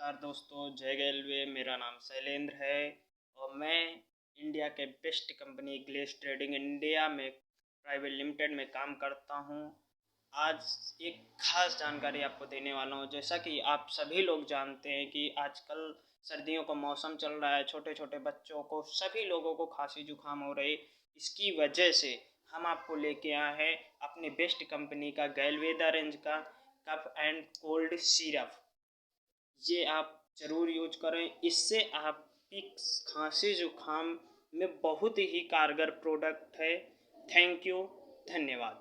नमस्कार दोस्तों, जय रेलवे। मेरा नाम शैलेंद्र है और मैं इंडिया के best company glace trading India में प्राइवेट लिमिटेड में काम करता हूं। आज एक खास जानकारी आपको देने वाला हूं। जैसा कि आप सभी लोग जानते हैं कि आजकल सर्दियों का मौसम चल रहा है, छोटे छोटे बच्चों को, सभी लोगों को खांसी जुकाम हो रही। इसकी वजह से हम आपको लेके आए हैं अपनी बेस्ट कंपनी का गैलवेदा रेंज का कफ एंड कोल्ड सिरप। ये आप ज़रूर यूज करें। इससे आपकी खांसी जुकाम में बहुत ही कारगर प्रोडक्ट है। थैंक यू, धन्यवाद।